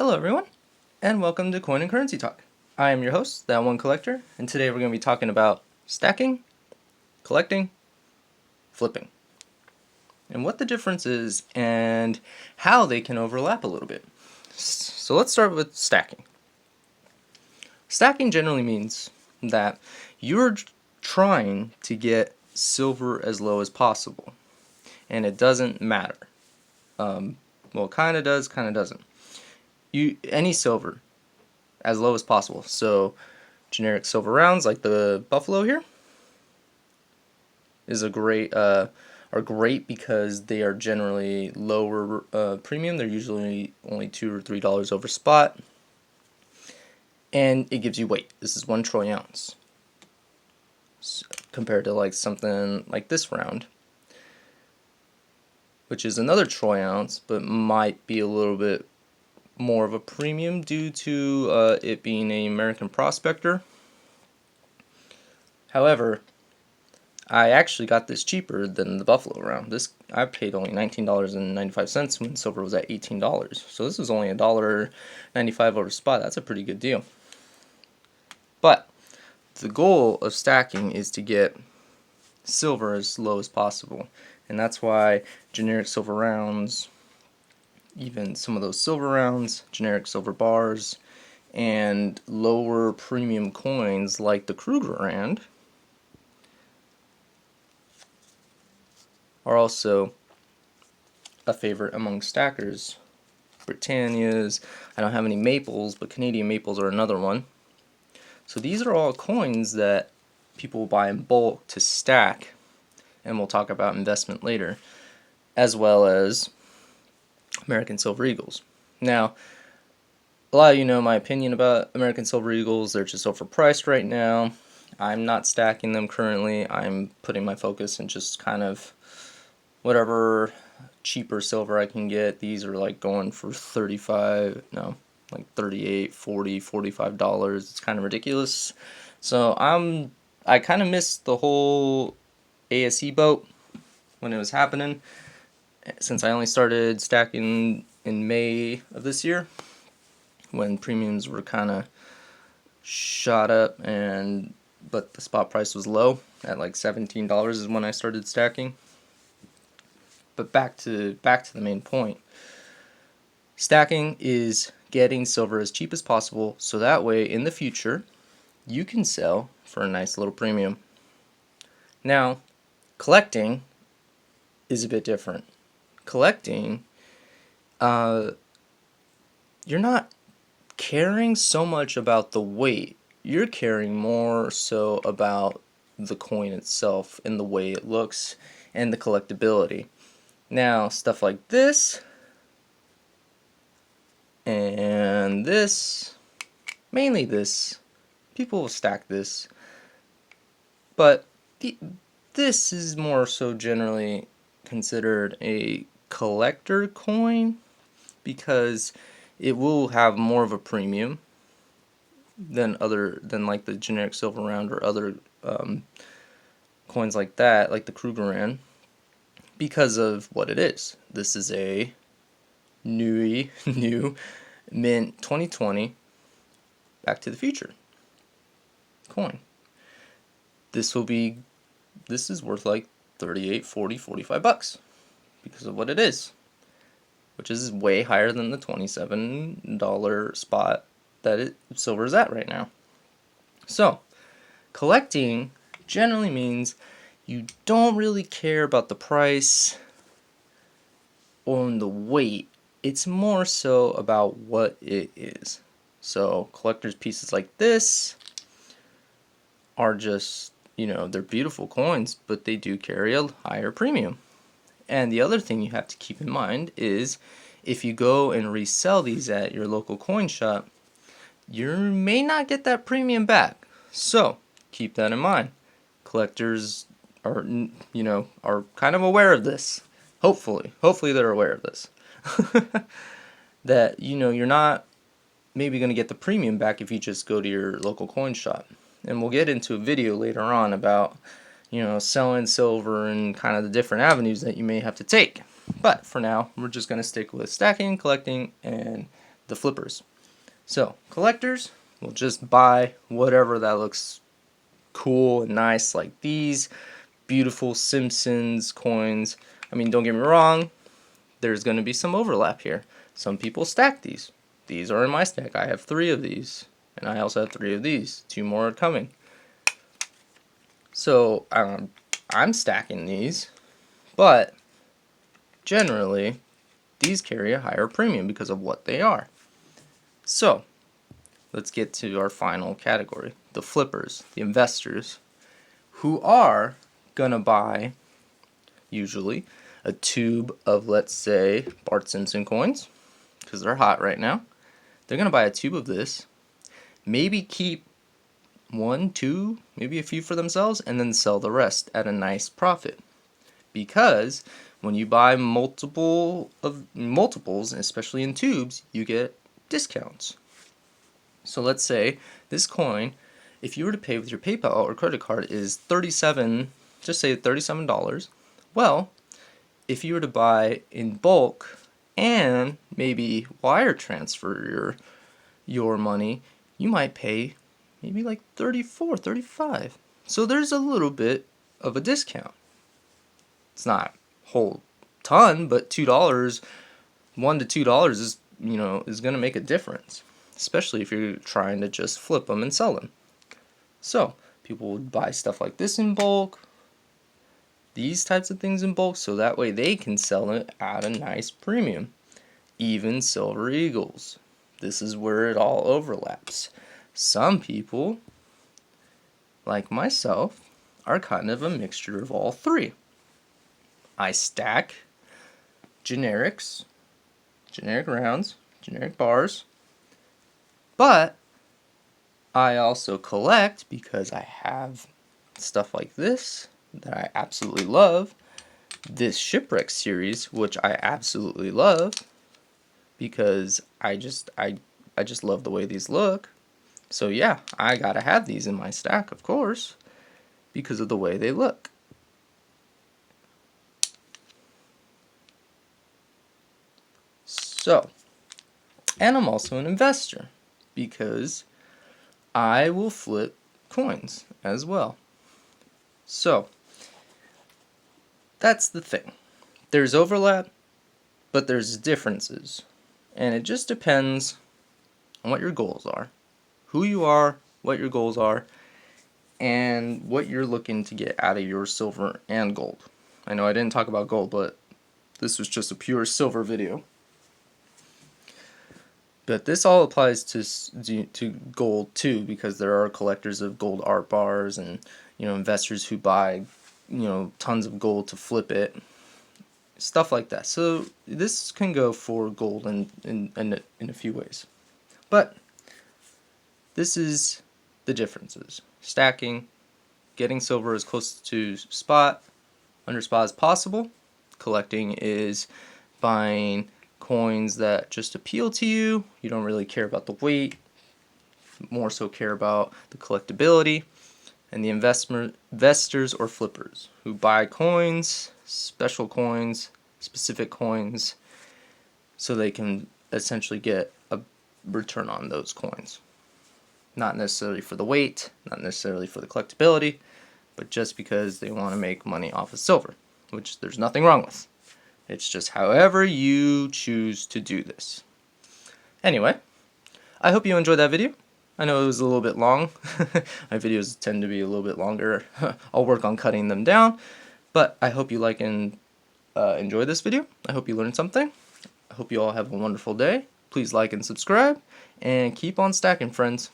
Hello everyone, and welcome to Coin and Currency Talk. I am your host, That One Collector, and today we're going to be talking about stacking, collecting, flipping, and what the difference is and how they can overlap a little bit. So let's start with stacking. Stacking generally means that you're trying to get silver as low as possible, and it doesn't matter. Well, it kind of does, kind of doesn't. Any silver as low as possible. So generic silver rounds like the Buffalo here is are great because they are generally lower premium. They're usually only $2 or $3 over spot, and it gives you weight. This is 1 troy ounce compared to like something like this round, which is another troy ounce, but might be a little bit more of a premium due to it being an American Prospector. However, I actually got this cheaper than the Buffalo round. I paid only $19.95 when silver was at $18. So this was only $1.95 over spot. That's a pretty good deal. But the goal of stacking is to get silver as low as possible. And that's why generic silver rounds, even some of those silver rounds, generic silver bars, and lower premium coins like the Krugerrand are also a favorite among stackers. Britannias, I don't have any maples, but Canadian maples are another one. So these are all coins that people buy in bulk to stack, and we'll talk about investment later, as well as American Silver Eagles. Now, a lot of you know my opinion about American Silver Eagles. They're just overpriced right now. I'm not stacking them currently. I'm putting my focus in just kind of whatever cheaper silver I can get. These are like going for $38, $40, $45. It's kind of ridiculous. So I kind of missed the whole ASE boat when it was happening, since I only started stacking in May of this year when premiums were kind of shot up, but the spot price was low at like $17 is when I started stacking. But back to the main point. Stacking is getting silver as cheap as possible, so that way in the future you can sell for a nice little premium. Now, collecting is a bit different. Collecting, you're not caring so much about the weight. You're caring more so about the coin itself and the way it looks and the collectability. Now, stuff like this and this, mainly this, people will stack this, but this is more so generally considered a collector coin because it will have more of a premium than like the generic silver round or other coins like that, like the Krugerrand, because of what it is. This is a new mint 2020 Back to the Future coin. This is worth like $38, $40, $45 because of what it is, which is way higher than the $27 spot that silver is at right now. So, collecting generally means you don't really care about the price or the weight. It's more so about what it is. So, collector's pieces like this are just, they're beautiful coins, but they do carry a higher premium. And the other thing you have to keep in mind is if you go and resell these at your local coin shop, you may not get that premium back. So keep that in mind. Collectors are kind of aware of this. Hopefully they're aware of this. That you're not maybe going to get the premium back if you just go to your local coin shop. And we'll get into a video later on about selling silver and kind of the different avenues that you may have to take. But for now, we're just going to stick with stacking, collecting, and the flippers. So collectors will just buy whatever that looks cool and nice, like these beautiful Simpsons coins. I mean, don't get me wrong, there's going to be some overlap here. Some people stack these. These are in my stack. I have 3 of these, and I also have 3 of these. 2 more are coming. So I'm stacking these, but generally these carry a higher premium because of what they are. So let's get to our final category, the flippers, the investors, who are gonna buy usually a tube of, let's say, Bart Simpson coins, because they're hot right now. They're gonna buy a tube of this, maybe keep 1, 2, maybe a few for themselves, and then sell the rest at a nice profit. Because when you buy multiples, especially in tubes, you get discounts. So let's say this coin, if you were to pay with your PayPal or credit card, is just say $37. Well, if you were to buy in bulk and maybe wire transfer your money, you might pay maybe like $34, $35. So there's a little bit of a discount. It's not a whole ton, but $2, $1 to $2 is going to make a difference, especially if you're trying to just flip them and sell them. So people would buy stuff like this in bulk, these types of things in bulk, so that way they can sell it at a nice premium. Even Silver Eagles. This is where it all overlaps. Some people, like myself, are kind of a mixture of all 3. I stack generics, generic rounds, generic bars, but I also collect because I have stuff like this that I absolutely love, this Shipwreck series, which I absolutely love because I just love the way these look. So yeah, I gotta have these in my stack, of course, because of the way they look. So, and I'm also an investor because I will flip coins as well. So, that's the thing. There's overlap, but there's differences. And it just depends on what your goals are, who you are, what your goals are, and what you're looking to get out of your silver and gold. I know I didn't talk about gold, but this was just a pure silver video. But this all applies to gold too, because there are collectors of gold art bars and investors who buy tons of gold to flip it, stuff like that. So this can go for gold in a few ways. But this is the differences. Stacking, getting silver as close to under spot as possible. Collecting is buying coins that just appeal to you. You don't really care about the weight, more so care about the collectability. And the investors or flippers who buy coins, special coins, specific coins, so they can essentially get a return on those coins. Not necessarily for the weight, not necessarily for the collectability, but just because they want to make money off of silver, which there's nothing wrong with. It's just however you choose to do this. Anyway, I hope you enjoyed that video. I know it was a little bit long. My videos tend to be a little bit longer. I'll work on cutting them down. But I hope you like and enjoy this video. I hope you learned something. I hope you all have a wonderful day. Please like and subscribe. And keep on stacking, friends.